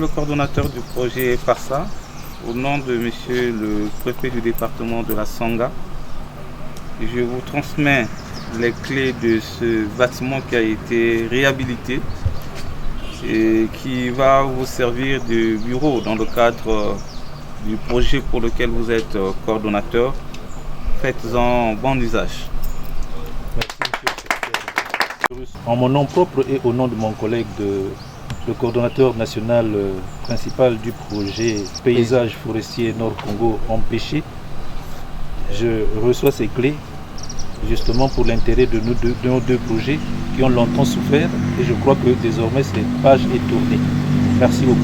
Le coordonnateur du projet FARSA, au nom de Monsieur le préfet du département de la Sangha, je vous transmets les clés de ce bâtiment qui a été réhabilité et qui va vous servir de bureau dans le cadre du projet pour lequel vous êtes coordonnateur. Faites-en bon usage. Merci, monsieur. En mon nom propre et au nom de mon collègue, le coordonnateur national principal du projet Paysage forestier Nord Congo empêché, je reçois ces clés justement pour l'intérêt de nos deux projets qui ont longtemps souffert et je crois que désormais cette page est tournée. Merci beaucoup.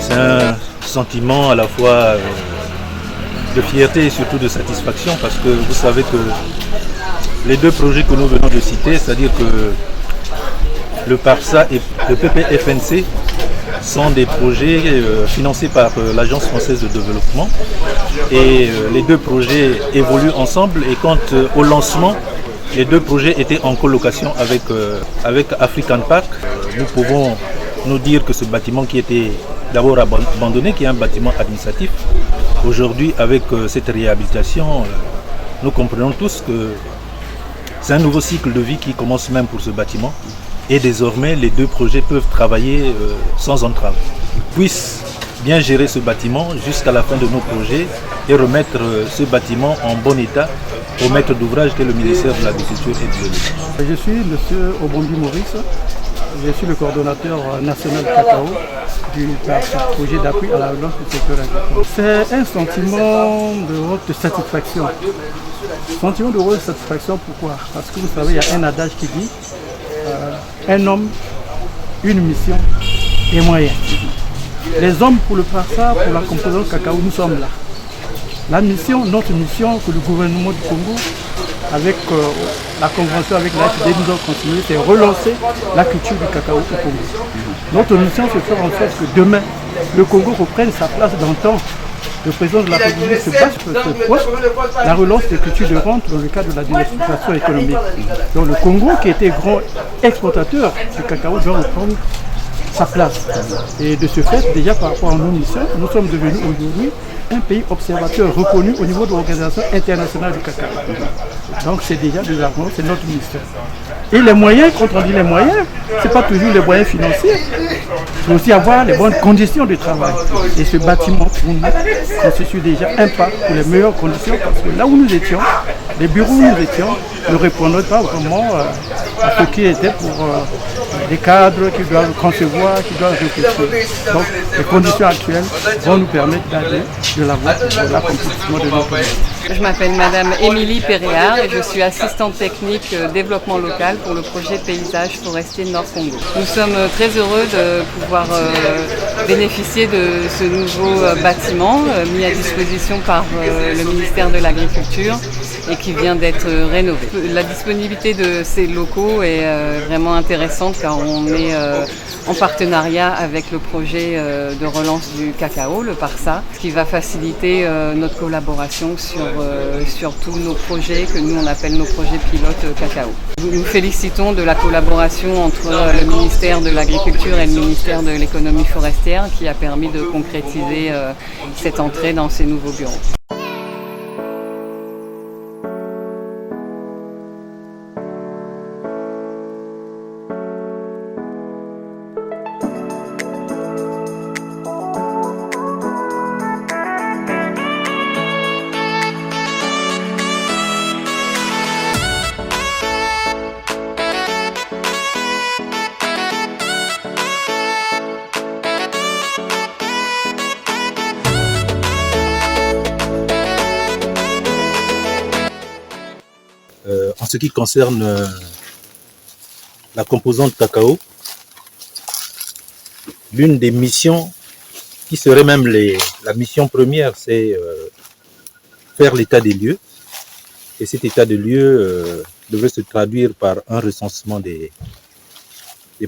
C'est un sentiment à la fois de fierté et surtout de satisfaction parce que vous savez que les deux projets que nous venons de citer, c'est-à-dire que le PARSA et le PPFNC sont des projets financés par l'Agence française de développement et les deux projets évoluent ensemble et quand au lancement les deux projets étaient en colocation avec African Park, nous pouvons nous dire que ce bâtiment qui était d'abord abandonné, qui est un bâtiment administratif, aujourd'hui avec cette réhabilitation, nous comprenons tous que c'est un nouveau cycle de vie qui commence même pour ce bâtiment et désormais les deux projets peuvent travailler sans entrave. Ils puissent bien gérer ce bâtiment jusqu'à la fin de nos projets et remettre ce bâtiment en bon état au maître d'ouvrage qui est le ministère de l'Agriculture et de l'Élevage. Je suis M. Obondi Maurice, je suis le coordonnateur national cacao du projet d'appui à la relance du secteur agricole. C'est un sentiment de satisfaction. Sentiment de satisfaction, pourquoi? Parce que vous savez, il y a un adage qui dit un homme, une mission, des moyens. Les hommes pour le PARSA, pour la composante cacao, nous sommes là. La mission, notre mission que le gouvernement du Congo, avec la convention avec l'AFD, nous avons continué, c'est relancer la culture du cacao au Congo. Notre mission, c'est faire en sorte que demain, le Congo reprenne sa place d'antan. Le président de la République se bat sur ce point, la relance des cultures de rente dans le cadre de la diversification économique. Donc le Congo, qui était grand exportateur du cacao, doit reprendre sa place. Et de ce fait, déjà par rapport à nos missions, nous sommes devenus aujourd'hui un pays observateur reconnu au niveau de l'Organisation internationale du cacao. Donc c'est déjà des arguments, c'est notre ministère. Et les moyens, quand on dit les moyens, ce n'est pas toujours les moyens financiers. Il faut aussi avoir les bonnes conditions de travail. Et ce bâtiment, pour nous, constitue déjà un pas pour les meilleures conditions, parce que là où nous étions, les bureaux où nous étions, ne répondaient pas vraiment à ce qui était pour des cadres qui doivent concevoir, qui doivent réfléchir. Donc les conditions actuelles vont nous permettre d'aller de l'avant pour l'accomplissement de notre pays. Je m'appelle Madame Émilie Péréard et je suis assistante technique développement local pour le projet Paysage forestier Nord Congo. Nous sommes très heureux de pouvoir bénéficier de ce nouveau bâtiment mis à disposition par le ministère de l'Agriculture et qui vient d'être rénové. La disponibilité de ces locaux est vraiment intéressante car on est en partenariat avec le projet de relance du cacao, le PARSA, ce qui va faciliter notre collaboration sur tous nos projets que nous on appelle nos projets pilotes cacao. Nous nous félicitons de la collaboration entre le ministère de l'Agriculture et le ministère de l'Économie forestière qui a permis de concrétiser cette entrée dans ces nouveaux bureaux. ce qui concerne la composante cacao, l'une des missions qui serait même la mission première, c'est faire l'état des lieux. Et cet état des lieux devrait se traduire par un recensement des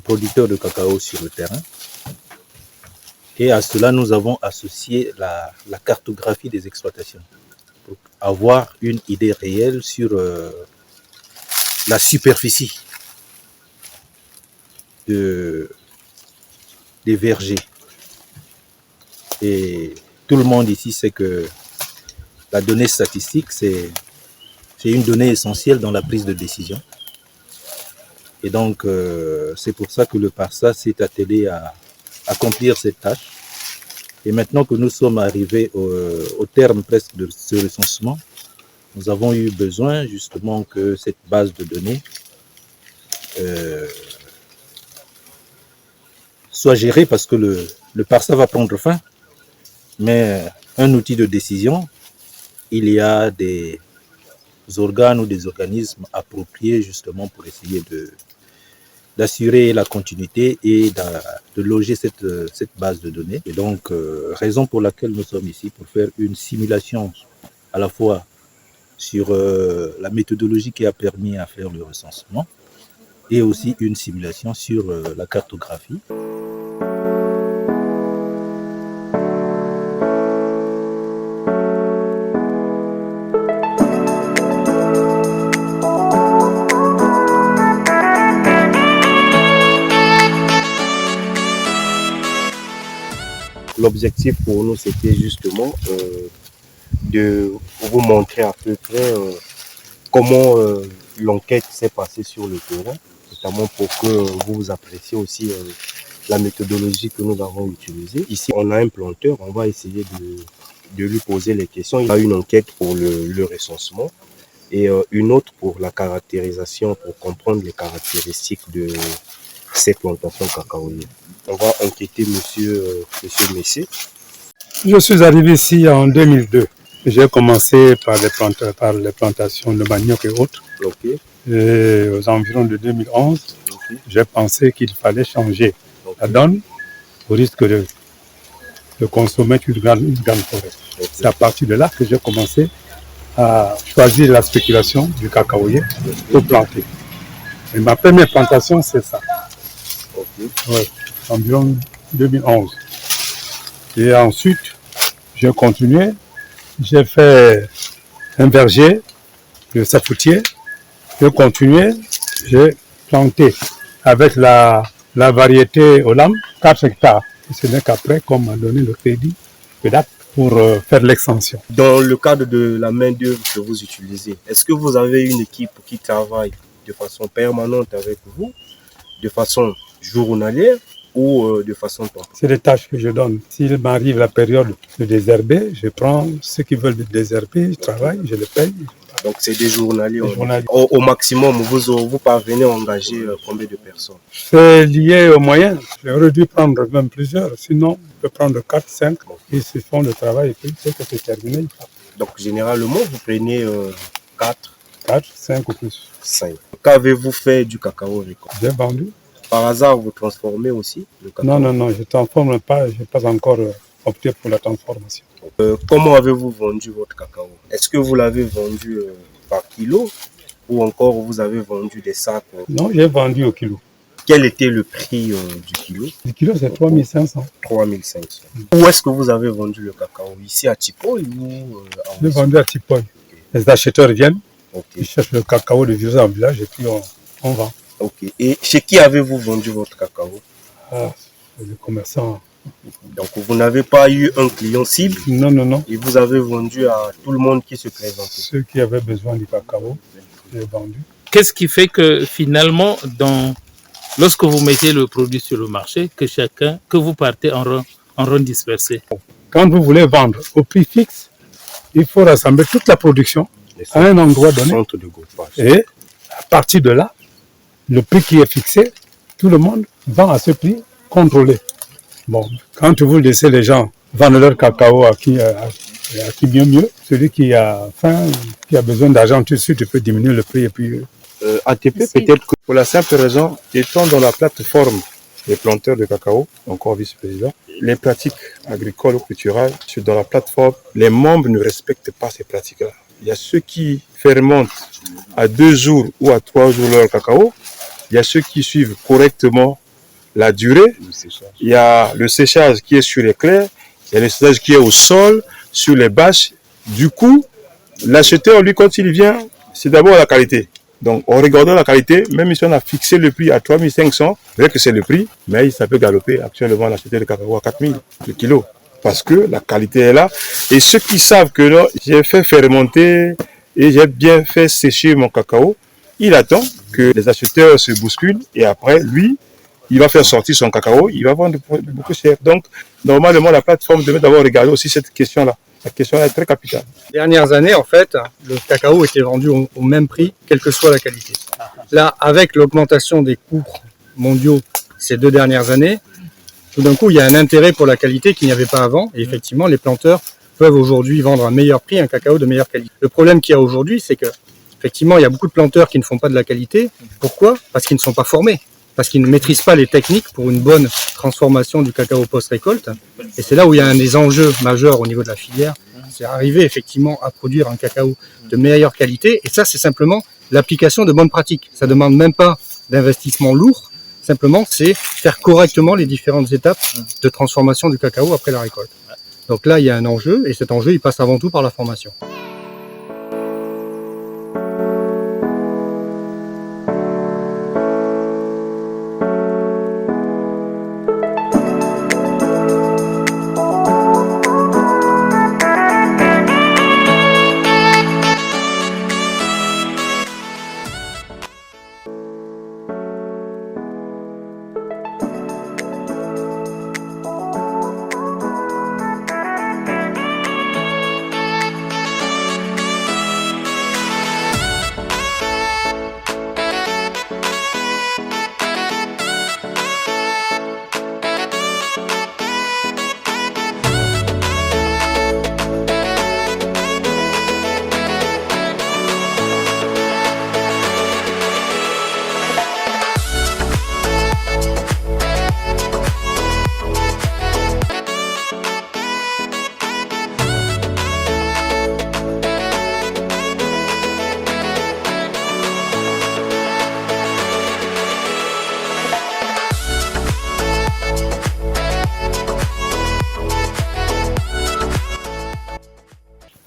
producteurs de cacao sur le terrain. Et à cela, nous avons associé la cartographie des exploitations pour avoir une idée réelle sur la superficie des vergers. Et tout le monde ici sait que la donnée statistique, c'est une donnée essentielle dans la prise de décision. Et donc, c'est pour ça que le PARSA s'est attelé à accomplir cette tâche. Et maintenant que nous sommes arrivés au terme presque de ce recensement, nous avons eu besoin justement que cette base de données soit gérée, parce que le PARSA va prendre fin, mais un outil de décision, il y a des organes ou des organismes appropriés justement pour essayer d'assurer la continuité et de loger cette base de données. Et donc, raison pour laquelle nous sommes ici, pour faire une simulation à la fois sur la méthodologie qui a permis à faire le recensement et aussi une simulation sur la cartographie. L'objectif pour nous, c'était justement de vous montrer à peu près comment l'enquête s'est passée sur le terrain, notamment pour que vous appréciez aussi la méthodologie que nous avons utilisée. Ici, on a un planteur, on va essayer de lui poser les questions. Il y a une enquête pour le recensement et une autre pour la caractérisation, pour comprendre les caractéristiques de ces plantations cacaoyères. On va enquêter monsieur Messé. Je suis arrivé ici en 2002. J'ai commencé par les plantations de manioc et autres. Okay. Et aux environs de 2011, j'ai pensé qu'il fallait changer la donne au risque de consommer une grande forêt. C'est à partir de là que j'ai commencé à choisir la spéculation du cacaoyer pour planter. Et ma première plantation, c'est ça. Ouais, environ 2011. Et ensuite, j'ai continué. J'ai fait un verger de safoutier. J'ai continué. J'ai planté avec la variété Olam, 4 hectares. Et ce n'est qu'après qu'on m'a donné le crédit pour faire l'extension. Dans le cadre de la main-d'œuvre que vous utilisez, est-ce que vous avez une équipe qui travaille de façon permanente avec vous, de façon journalière ou de façon temporaire? C'est des tâches que je donne. S'il m'arrive la période de désherber, je prends ceux qui veulent désherber, je travaille, je les paye. Donc c'est des journaliers. Au maximum, vous parvenez à engager combien de personnes? C'est lié aux moyens. J'aurais dû prendre même plusieurs. Sinon, je peux prendre 4, 5. Ils se font le travail et puis c'est que c'est terminé. Donc généralement, vous prenez 4, 5 ou plus. 5. Qu'avez-vous fait du cacao récolte? J'ai vendu. Par hasard, vous transformez aussi le cacao? Non, je ne transforme pas. Je n'ai pas encore opté pour la transformation. Comment avez-vous vendu votre cacao? Est-ce que vous l'avez vendu par kilo ou encore vous avez vendu des sacs? Non, j'ai vendu au kilo. Quel était le prix du kilo? Le kilo, c'est 3500. 3500. Où est-ce que vous avez vendu le cacao? Ici à Tipoy ou j'ai vendu à Tipoy. Les acheteurs viennent, ils cherchent le cacao de village en village et puis on vend. Ok. Et chez qui avez-vous vendu votre cacao? Le commerçant. Donc vous n'avez pas eu un client cible? Non. Et vous avez vendu à tout le monde qui se présentait? Ceux qui avaient besoin du cacao, j'ai vendu. Qu'est-ce qui fait que finalement, lorsque vous mettez le produit sur le marché, que vous partez en rond dispersé? Quand vous voulez vendre au prix fixe, il faut rassembler toute la production à un endroit donné. Centre de groupage. Et à partir de là, le prix qui est fixé, tout le monde vend à ce prix contrôlé. Bon, quand vous laissez les gens vendre leur cacao à Et à qui mieux, celui qui a faim, qui a besoin d'argent tout de suite, tu peux diminuer le prix et puis... ATP, peut-être que pour la simple raison, étant dans la plateforme des planteurs de cacao, encore vice-président, les pratiques agricoles ou culturelles, dans la plateforme, les membres ne respectent pas ces pratiques-là. Il y a ceux qui fermentent à 2 jours ou à 3 jours leur cacao. Il y a ceux qui suivent correctement la durée. Il y a le séchage qui est sur les clairs. Il y a le séchage qui est au sol, sur les bâches. Du coup, l'acheteur, lui, quand il vient, c'est d'abord la qualité. Donc, en regardant la qualité, même si on a fixé le prix à 3500, vrai que c'est le prix, mais ça peut galoper. Actuellement, on a acheté le cacao à 4000 le kilo. Parce que la qualité est là. Et ceux qui savent que là, j'ai fait fermenter et j'ai bien fait sécher mon cacao, il attend que les acheteurs se bousculent et après, lui, il va faire sortir son cacao, il va vendre beaucoup cher. Donc, normalement, la plateforme devait d'abord regarder aussi cette question-là. La question est très capitale. Les dernières années, en fait, le cacao était vendu au même prix, quelle que soit la qualité. Là, avec l'augmentation des cours mondiaux ces 2 dernières années, tout d'un coup, il y a un intérêt pour la qualité qu'il n'y avait pas avant. Et effectivement, les planteurs peuvent aujourd'hui vendre à meilleur prix un cacao de meilleure qualité. Le problème qu'il y a aujourd'hui, c'est que, effectivement, il y a beaucoup de planteurs qui ne font pas de la qualité. Pourquoi ? Parce qu'ils ne sont pas formés. Parce qu'ils ne maîtrisent pas les techniques pour une bonne transformation du cacao post-récolte. Et c'est là où il y a un des enjeux majeurs au niveau de la filière. C'est arriver effectivement à produire un cacao de meilleure qualité. Et ça, c'est simplement l'application de bonnes pratiques. Ça ne demande même pas d'investissement lourd. Simplement, c'est faire correctement les différentes étapes de transformation du cacao après la récolte. Donc là, il y a un enjeu. Et cet enjeu, il passe avant tout par la formation.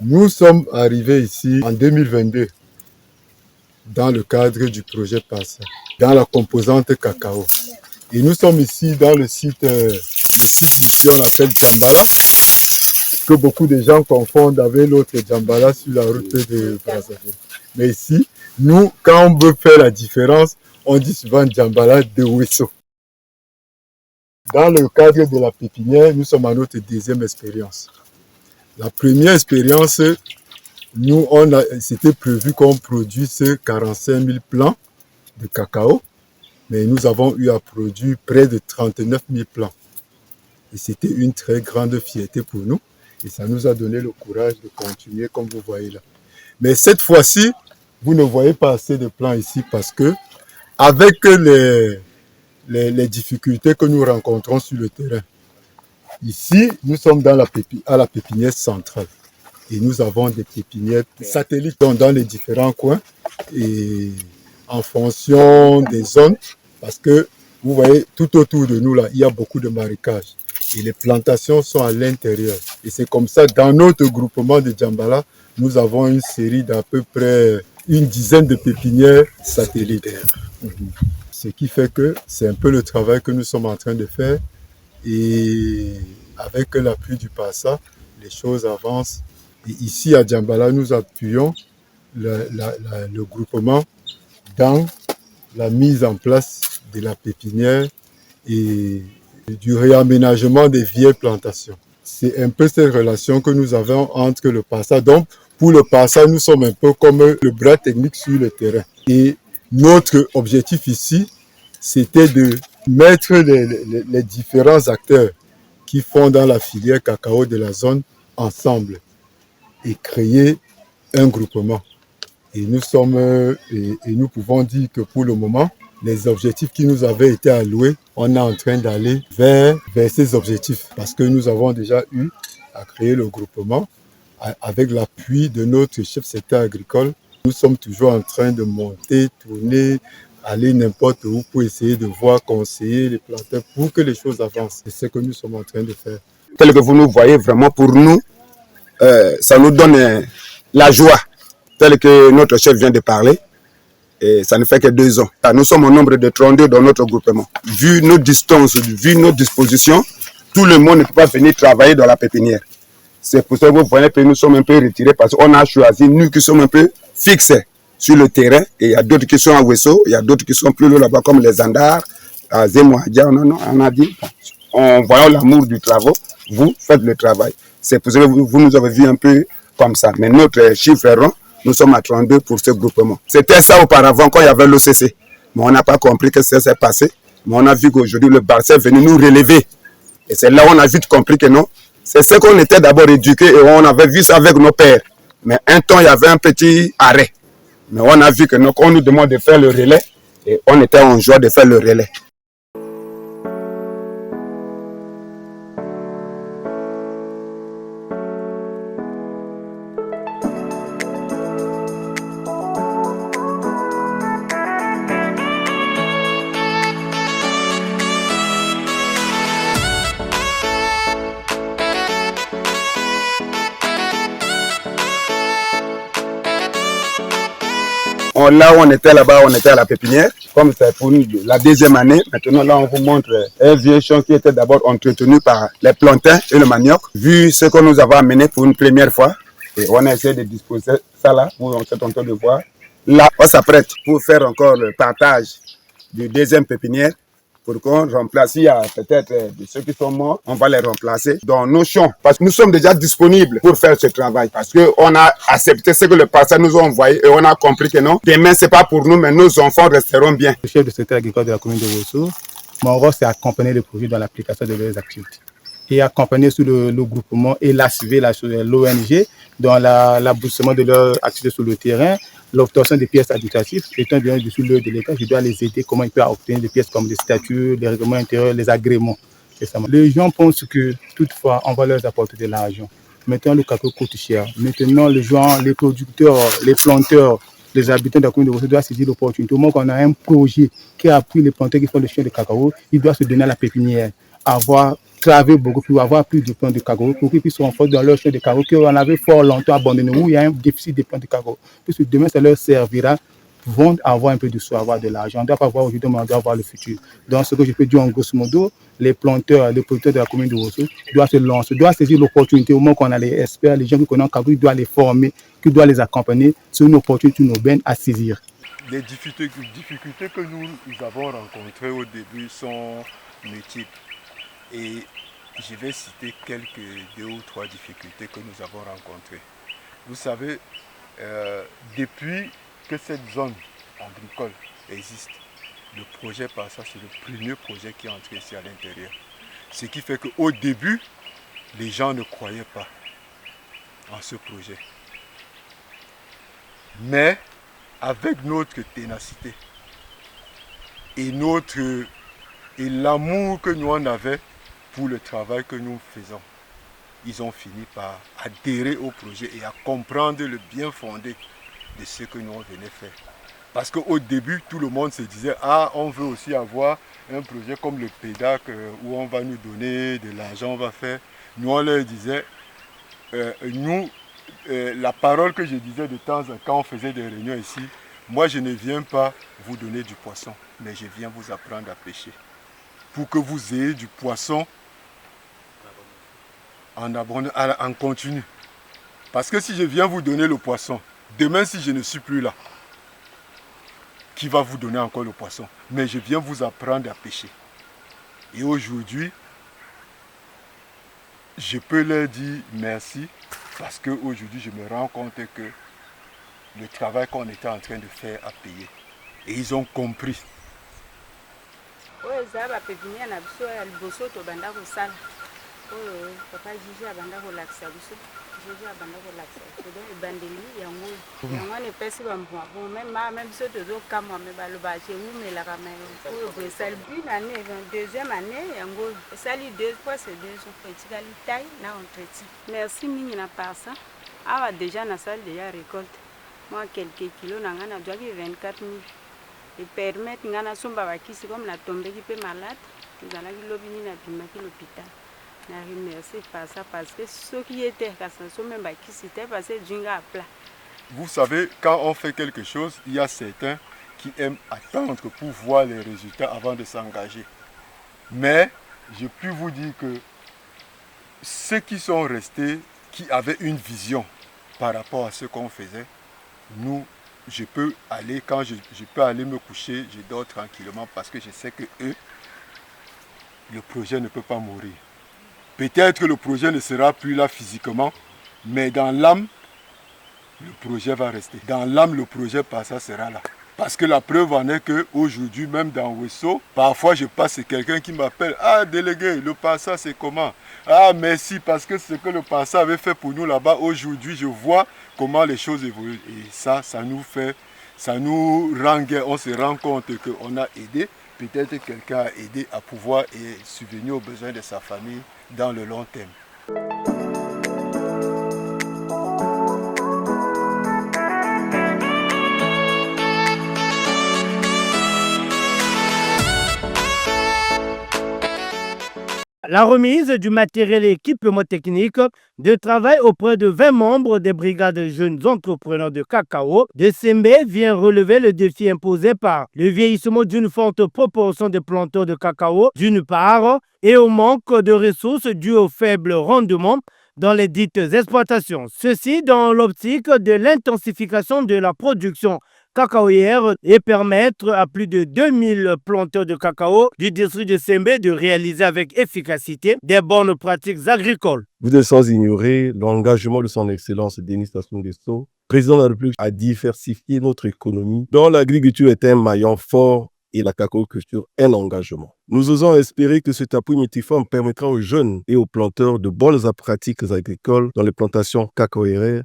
Nous sommes arrivés ici en 2022 dans le cadre du projet PASSA, dans la composante cacao. Et nous sommes ici dans le site ici on appelle Djambala, que beaucoup de gens confondent avec l'autre Djambala sur la route de Brazzaville. Mais ici, nous, quand on veut faire la différence, on dit souvent Djambala de Wesso. Dans le cadre de la pépinière, nous sommes à notre 2e expérience. La première expérience, nous, c'était prévu qu'on produise 45 000 plants de cacao, mais nous avons eu à produire près de 39 000 plants. Et c'était une très grande fierté pour nous, et ça nous a donné le courage de continuer comme vous voyez là. Mais cette fois-ci, vous ne voyez pas assez de plants ici parce que, avec les difficultés que nous rencontrons sur le terrain, ici, nous sommes à la pépinière centrale et nous avons des pépinières satellites dans les différents coins et en fonction des zones, parce que vous voyez, tout autour de nous, là, il y a beaucoup de marécages et les plantations sont à l'intérieur. Et c'est comme ça, dans notre groupement de Djambala, nous avons une série d'à peu près une dizaine de pépinières satellites. Ce qui fait que c'est un peu le travail que nous sommes en train de faire. Et avec l'appui du PASSA, les choses avancent. Et ici à Djambala, nous appuyons le groupement dans la mise en place de la pépinière et du réaménagement des vieilles plantations. C'est un peu cette relation que nous avons entre le PASSA. Donc, pour le PASSA, nous sommes un peu comme le bras technique sur le terrain. Et notre objectif ici, c'était de mettre les différents acteurs qui font dans la filière cacao de la zone ensemble et créer un groupement. Et nous pouvons dire que pour le moment, les objectifs qui nous avaient été alloués, on est en train d'aller vers ces objectifs parce que nous avons déjà eu à créer le groupement avec l'appui de notre chef secteur agricole. Nous sommes toujours en train de monter, tourner, aller n'importe où pour essayer de voir, conseiller les planteurs pour que les choses avancent. C'est ce que nous sommes en train de faire. Tel que vous nous voyez, vraiment pour nous, ça nous donne la joie, tel que notre chef vient de parler. Et ça ne fait que 2 ans. Nous sommes au nombre de 32 dans notre groupement. Vu nos distances, vu nos dispositions, tout le monde ne peut pas venir travailler dans la pépinière. C'est pour ça que vous voyez que nous sommes un peu retirés parce qu'on a choisi, nous qui sommes un peu fixés sur le terrain. Et il y a d'autres qui sont à Wesso, il y a d'autres qui sont plus loin là-bas comme les Andars, à Zemouadja. On a dit, en voyant l'amour du travail, vous faites le travail. C'est pour ça que vous nous avez vu un peu comme ça. Mais notre chiffre rond, nous sommes à 32 pour ce groupement. C'était ça auparavant quand il y avait l'OCC. Mais on n'a pas compris que ça s'est passé. Mais on a vu qu'aujourd'hui, le Barça est venu nous relever. Et c'est là où on a vite compris que non. C'est ce qu'on était d'abord éduqués et on avait vu ça avec nos pères. Mais un temps, il y avait un petit arrêt. Mais on a vu que non, on nous demande de faire le relais. Et on était en joie de faire le relais. Là où on était là-bas, on était à la pépinière. Comme c'est pour nous la 2e année, maintenant là on vous montre un vieux champ qui était d'abord entretenu par les plantains et le manioc. Vu ce qu'on nous avait amené pour une première fois, et on a essayé de disposer ça là, pour on s'est tenté de voir. Là, on s'apprête pour faire encore le partage du 2e pépinière. Pour qu'on remplace, il y a peut-être ceux qui sont morts, on va les remplacer dans nos champs. Parce que nous sommes déjà disponibles pour faire ce travail. Parce qu'on a accepté ce que le passé nous a envoyé et on a compris que non, demain c'est pas pour nous, mais nos enfants resteront bien. Le chef de secteur agricole de la commune de Wesso, mon rôle c'est accompagner les projets dans l'application de leurs activités. Et accompagner sur le groupement et l'ACV, l'ONG, dans l'aboutissement de leurs activités sur le terrain, l'obtention des pièces additives. Étant donné dessus l'œuvre de l'État, je dois les aider comment ils peuvent obtenir des pièces comme les statuts, les règlements intérieurs, les agréments. Les gens pensent que toutefois, on va leur apporter de l'argent. Maintenant, le cacao coûte cher. Maintenant, les gens, les producteurs, les planteurs, les habitants de la commune de Wesso doivent saisir l'opportunité. Au moment qu'on a un projet qui appuie les planteurs qui font le chien de cacao, ils doivent se donner à la pépinière, travailler beaucoup plus, avoir plus de plants de cacao pour qu'ils puissent renforcer dans leur champ de cacao qu'on avait fort longtemps abandonné, où il y a un déficit de plants de cacao. Puisque demain, ça leur servira, vont avoir un peu de soi, avoir de l'argent. On ne doit pas voir aujourd'hui, mais on doit avoir le futur. Donc, ce que je peux dire en grosso modo, les planteurs, les producteurs de la commune de Wesso doivent se lancer, doivent saisir l'opportunité au moment qu'on a les experts, les gens qui connaissent le cacao, ils doivent les former, qui doivent les accompagner. C'est une opportunité, une aubaine à saisir. Les difficultés que nous avons rencontrées au début sont multiples. Et je vais citer quelques 2 ou 3 difficultés que nous avons rencontrées. Vous savez, depuis que cette zone agricole existe, le projet Passa, c'est le premier projet qui est entré ici à l'intérieur. Ce qui fait qu'au début, les gens ne croyaient pas en ce projet. Mais avec notre ténacité et l'amour que nous en avions pour le travail que nous faisons, ils ont fini par adhérer au projet et à comprendre le bien fondé de ce que nous venons faire. Parce qu'au début, tout le monde se disait « Ah, on veut aussi avoir un projet comme le PEDAC où on va nous donner de l'argent, on va faire. » Nous, on leur disait, la parole que je disais de temps en temps quand on faisait des réunions ici, moi je ne viens pas vous donner du poisson, mais je viens vous apprendre à pêcher. Pour que vous ayez du poisson en continu. Parce que si je viens vous donner le poisson, demain si je ne suis plus là, qui va vous donner encore le poisson? Mais je viens vous apprendre à pêcher. Et aujourd'hui, je peux leur dire merci parce qu'aujourd'hui je me rends compte que le travail qu'on était en train de faire a payé. Et ils ont compris. Une année, deuxième année, ça lui 2 fois c'est 2 jours. Taille, na entretien. Merci Mingina par ça. Ah déjà na salle déjà récolte. Moi quelques kilos na ngana doit 24 000. Et permettre ngana somba bakisi comme la tombée qui peut malade. Nous allons lobini na bimaki l'hôpital. Na remercie par ça parce que ceux qui étaient quand ça sont même bakisi c'était passé jinga à plat. Vous savez, quand on fait quelque chose, il y a certains qui aiment attendre pour voir les résultats avant de s'engager. Mais je puis vous dire que ceux qui sont restés, qui avaient une vision par rapport à ce qu'on faisait, nous, je peux aller, quand je peux aller me coucher, je dors tranquillement parce que je sais que eux, le projet ne peut pas mourir. Peut-être que le projet ne sera plus là physiquement, mais dans l'âme, le projet va rester. Dans l'âme, le projet par ça sera là. Parce que la preuve en est qu'aujourd'hui, même dans Wesso, parfois je passe et quelqu'un qui m'appelle « Ah, délégué, le PASA c'est comment ?»« Ah, merci, parce que ce que le PASA avait fait pour nous là-bas, aujourd'hui, je vois comment les choses évoluent. » Et ça nous rend gain. On se rend compte qu'on a aidé. Peut-être quelqu'un a aidé à pouvoir subvenir aux besoins de sa famille dans le long terme. La remise du matériel et équipement technique de travail auprès de 20 membres des brigades jeunes entrepreneurs de cacao de Sembe vient relever le défi imposé par le vieillissement d'une forte proportion de planteurs de cacao d'une part et au manque de ressources dû au faible rendement dans les dites exploitations. Ceci dans l'optique de l'intensification de la production cacaoyère et permettre à plus de 2000 planteurs de cacao du district de Sembe de réaliser avec efficacité des bonnes pratiques agricoles. Vous êtes sans ignorer l'engagement de son Excellence Denis Sassou Nguesso, président de la République, à diversifier notre économie, dont l'agriculture est un maillon fort et la cacaoculture un engagement. Nous osons espérer que cet appui multiforme permettra aux jeunes et aux planteurs de bonnes pratiques agricoles dans les plantations cacaoyères,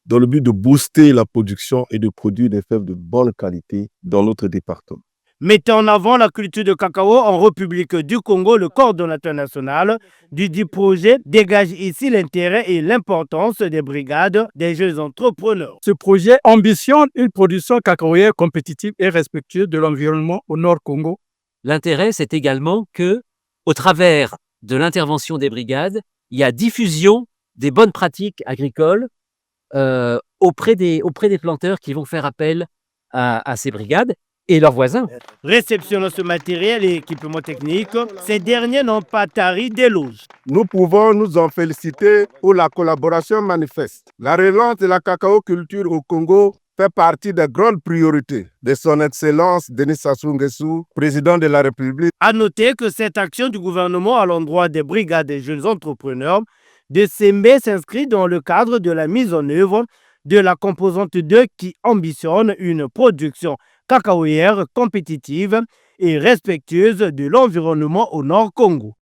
dans le but de booster la production et de produire des fèves de bonne qualité dans notre département. Mettant en avant la culture de cacao en République du Congo, le coordonnateur national du dit projet dégage ici l'intérêt et l'importance des brigades des jeunes entrepreneurs. Ce projet ambitionne une production cacaoyère compétitive et respectueuse de l'environnement au Nord Congo. L'intérêt, c'est également que, au travers de l'intervention des brigades, il y a diffusion des bonnes pratiques agricoles auprès des planteurs qui vont faire appel à ces brigades et leurs voisins. Réceptionnant ce matériel et équipement technique, ces derniers n'ont pas tari d'éloges. Nous pouvons nous en féliciter pour la collaboration manifeste. La relance de la cacaoculture au Congo fait partie des grandes priorités de son Excellence Denis Sassou Nguesso, président de la République. À noter que cette action du gouvernement à l'endroit des brigades des jeunes entrepreneurs de Sembe s'inscrit dans le cadre de la mise en œuvre de la composante 2 qui ambitionne une production cacaoyère compétitive et respectueuse de l'environnement au Nord Congo.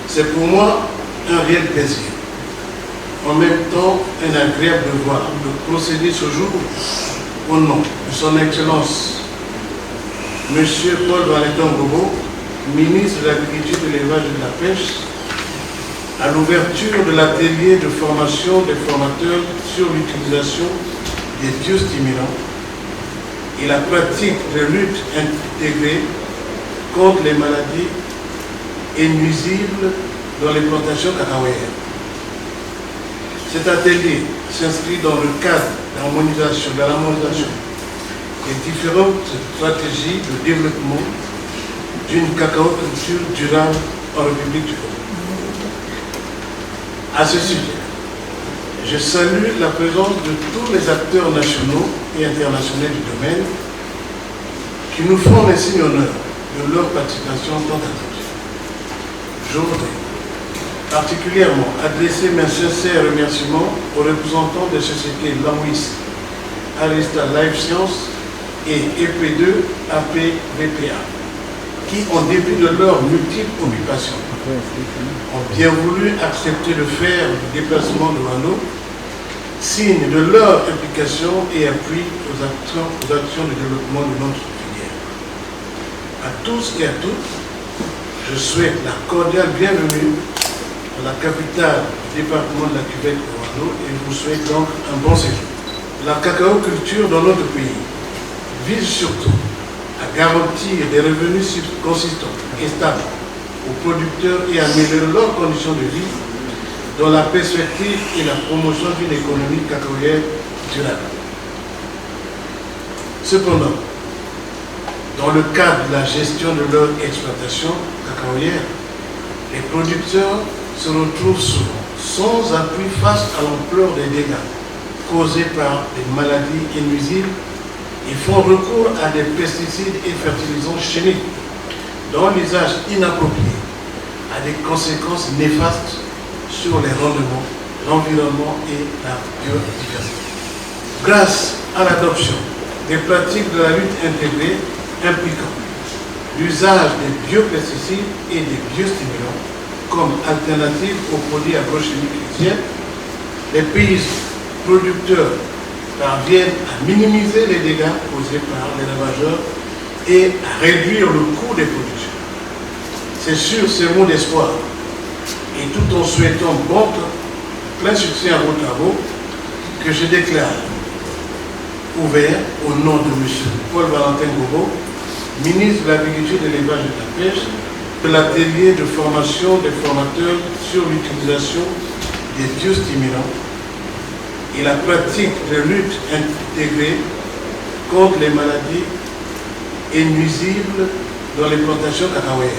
C'est pour moi un réel plaisir, en même temps un agréable devoir de procéder ce jour au nom de son Excellence M. Paul Valentin Bobo, ministre de l'Agriculture, de l'Élevage et de la Pêche, à l'ouverture de l'atelier de formation des formateurs sur l'utilisation des biostimulants et la pratique de lutte intégrée contre les maladies et nuisibles dans les plantations cacaoyères. Cet atelier s'inscrit dans le cadre de l'harmonisation des différentes stratégies de développement d'une cacaoculture durable en République du Congo. À ce sujet, je salue la présence de tous les acteurs nationaux et internationaux du domaine qui nous font les signes honneurs de leur participation tant attendue. Je voudrais particulièrement adresser mes sincères remerciements aux représentants des sociétés Lawis, Arista Life Science et EP2 APVPA, qui, en dépit de leurs multiples occupations, ont bien voulu accepter de faire le déplacement de Wano, signe de leur implication et appui aux actions de développement de notre filière. À tous et à toutes, je souhaite la cordiale bienvenue dans la capitale du département de la Cuvette de Wano et vous souhaite donc un bon séjour. La cacao-culture dans notre pays vise surtout à garantir des revenus consistants et stables aux producteurs et améliorer leurs conditions de vie dans la perspective et la promotion d'une économie cacaoyère durable. Cependant, dans le cadre de la gestion de leur exploitation cacaoyère, les producteurs se retrouvent souvent sans appui face à l'ampleur des dégâts causés par des maladies nuisibles et font recours à des pesticides et fertilisants chimiques dont l'usage inapproprié a des conséquences néfastes sur les rendements, l'environnement et la biodiversité. Grâce à l'adoption des pratiques de la lutte intégrée impliquant l'usage des biopesticides et des biostimulants comme alternative aux produits agrochimiques chrétiens, les paysans producteurs parviennent à minimiser les dégâts causés par les ravageurs et à réduire le coût des productions. C'est sur ces mots d'espoir et tout en souhaitant plein succès à vos travaux que je déclare ouvert au nom de M. Paul-Valentin Gobo, ministre de l'Agriculture, de l'Élevage et de la Pêche, de l'atelier de formation des formateurs sur l'utilisation des biostimulants et la pratique de lutte intégrée contre les maladies et nuisibles dans les plantations cacaoyères.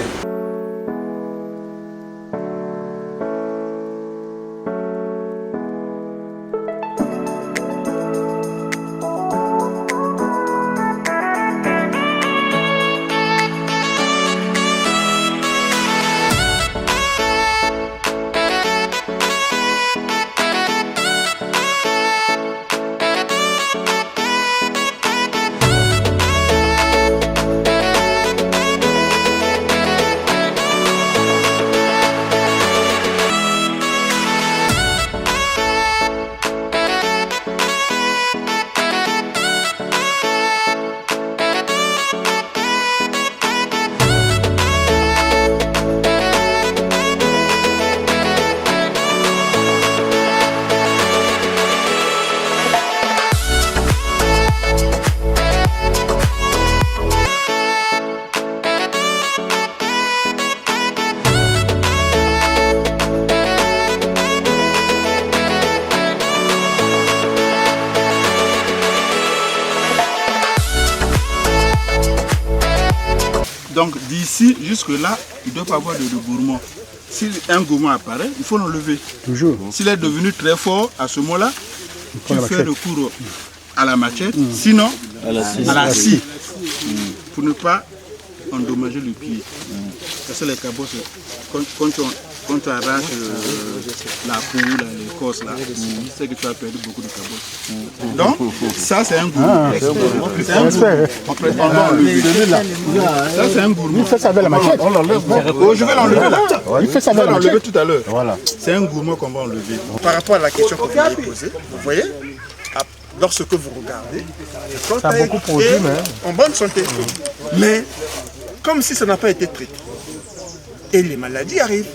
Donc d'ici jusque-là, il ne doit pas avoir de gourmand. Si un gourmand apparaît, il faut l'enlever. Toujours. S'il est devenu très fort, à ce moment-là, tu fais recours à la machette, sinon à la scie, pour ne pas endommager le pied. Parce que les cabots, quand tu arraches la peau, l'écorce, c'est que tu as perdu beaucoup de cabots. Donc, ça c'est un gourmand. C'est un gourmand. On va enlever. Ça c'est un gourmand. Il fait ça avec la machette. On l'enlève. Oh, je vais l'enlever là. Il fait ça avec la machette. l'enlever tout à l'heure. Voilà. C'est un gourmand qu'on va enlever. Par rapport à la question que vous m'avez posée, vous voyez, lorsque vous regardez, ça a beaucoup produit, mais en bonne santé. Mais comme si ça n'a pas été traité, et les maladies arrivent.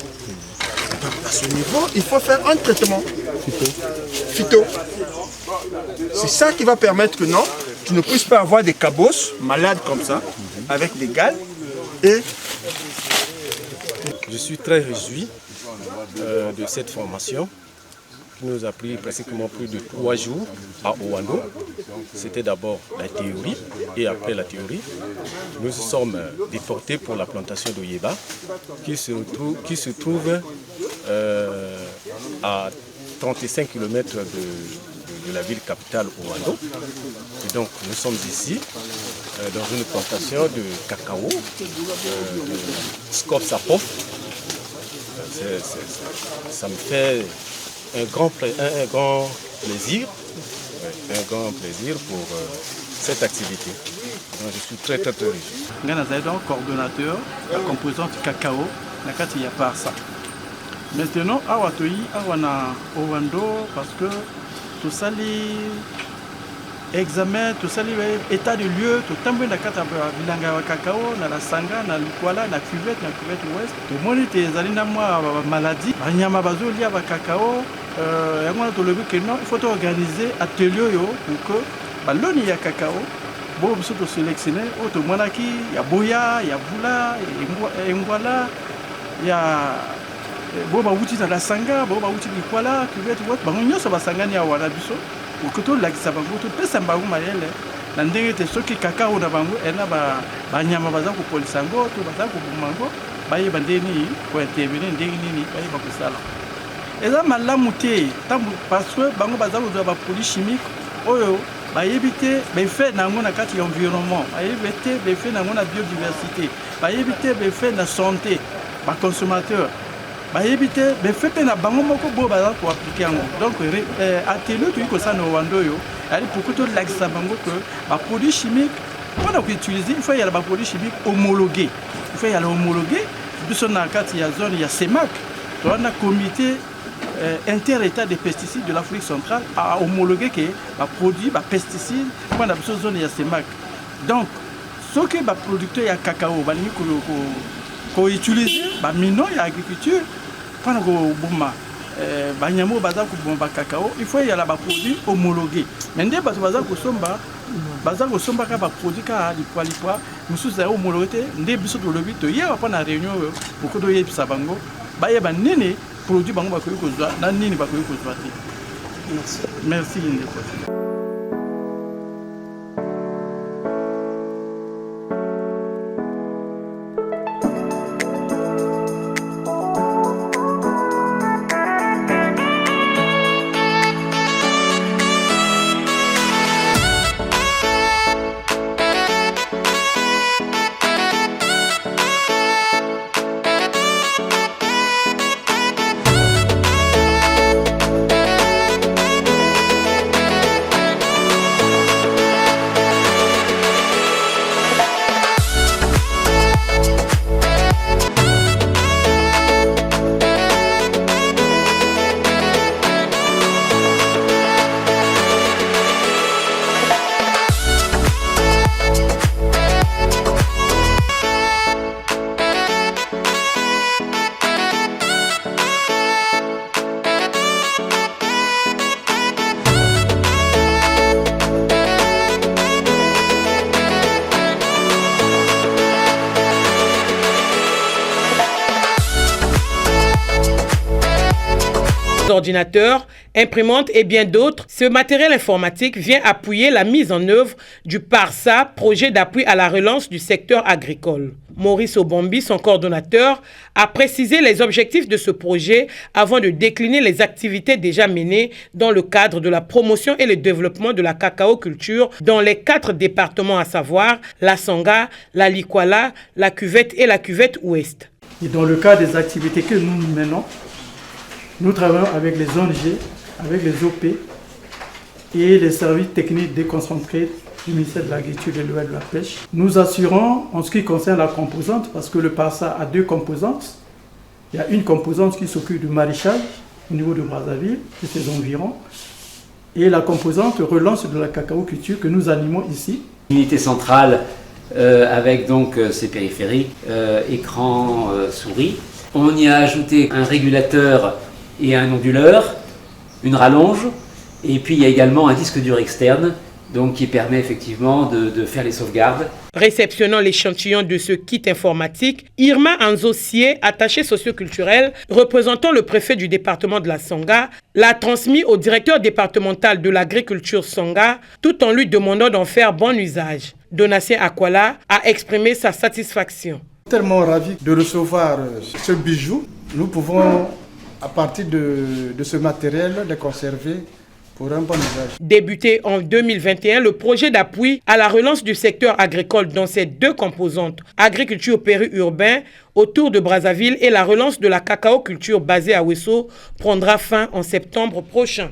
Donc à ce niveau, il faut faire un traitement phyto. C'est ça qui va permettre que non, tu ne puisses pas avoir des cabosses malades comme ça, avec des gales. Et je suis très réjoui de cette formation qui nous a pris pratiquement plus de 3 jours à Owando. C'était d'abord la théorie et après la théorie, nous sommes déportés pour la plantation d'Oyeba qui se trouve à 35 km de la ville capitale Owando. Et donc nous sommes ici dans une plantation de cacao, de Skop Sapov, ça me fait un grand plaisir pour cette activité. Donc, je suis très heureux. Je suis coordonnateur de la composante cacao dans la Parsa. Maintenant, je suis au Wando parce que tout ça, examen, tout ça, état de lieu, tout le monde a cacao, dans la sanga, dans l'Ikwala, dans la cuvette ouest. Tout le monde a une maladie, il y a un cacao. Il faut organiser un atelier pour que l'on y a cacao. Bon, nous sommes sélectionnés. Il y a Boya, il y a Boula, il y a Ngwala, il y a Outi dans la Sanga, Outi de Kuala, Cuvette, il y a Sanga, il y a Wanabiso. Pour que tout le monde ait tout le monde ait ceux qui cacao na bango ena ba nyama baza ko polisango to baza ko bumango ba ye bandeni ko intervenir ndenge nini ba ye ba ko sala eza malamu te parce que bango baza ko ba produits chimiques oyo ba yebite ba fait nango na kati ya environnement ba yebite ba fait nango na biodiversité ba yebite ba fait na santé ba consommateur ba yebite ba fait na bango moko bo baza ko appliquer yango donc atelier to ko sa no wandoyo ali pour que tout l'axe bango que ba produits chimiques on a utiliser il faut y a ba produits chimiques homologués il faut y a homologué biso na kati ya zone ya CEMAC to on a comité inter-état des pesticides de l'Afrique centrale a homologué que les produits, les pesticides, on a besoin de zone de CEMAC. Donc, ce que les producteurs de cacao ont utilisé, les minons et l'agriculture, pendant que il faut y avoir des produits homologués. Mais dès que vous avez des produits qui sont homologués, dès que vous avez des réunion pour que vous ayez des produit bango bakoyi kozwa na nini bakoyi kozwa te. Merci ndeko. Ordinateurs, imprimantes et bien d'autres, ce matériel informatique vient appuyer la mise en œuvre du PARSA, projet d'appui à la relance du secteur agricole. Maurice Obombi, son coordonnateur, a précisé les objectifs de ce projet avant de décliner les activités déjà menées dans le cadre de la promotion et le développement de la cacao-culture dans les 4 départements, à savoir la Sanga, la Likwala, la Cuvette et la Cuvette Ouest. Et dans le cadre des activités que nous menons, nous travaillons avec les ONG, avec les OP et les services techniques déconcentrés du ministère de l'Agriculture, de l'Élevage et de la Pêche. Nous assurons, en ce qui concerne la composante, parce que le PARSA a 2 composantes. Il y a une composante qui s'occupe du maraîchage au niveau de Brazzaville et ses environs, et la composante relance de la cacao-culture que nous animons ici. Unité centrale avec donc ses périphériques, écran, souris. On y a ajouté un régulateur et un onduleur, une rallonge, et puis il y a également un disque dur externe donc, qui permet effectivement de faire les sauvegardes. Réceptionnant l'échantillon de ce kit informatique, Irma Anzossier, attachée socioculturelle, représentant le préfet du département de la Sanga, l'a transmis au directeur départemental de l'agriculture Sanga, tout en lui demandant d'en faire bon usage. Donatien Akwala a exprimé sa satisfaction. Tellement ravi de recevoir ce bijou. Nous pouvons, à partir de ce matériel, le conserver pour un bon usage. Débuté en 2021, le projet d'appui à la relance du secteur agricole dans ses deux composantes, agriculture périurbain autour de Brazzaville et la relance de la cacao culture basée à Ouesso, prendra fin en septembre prochain.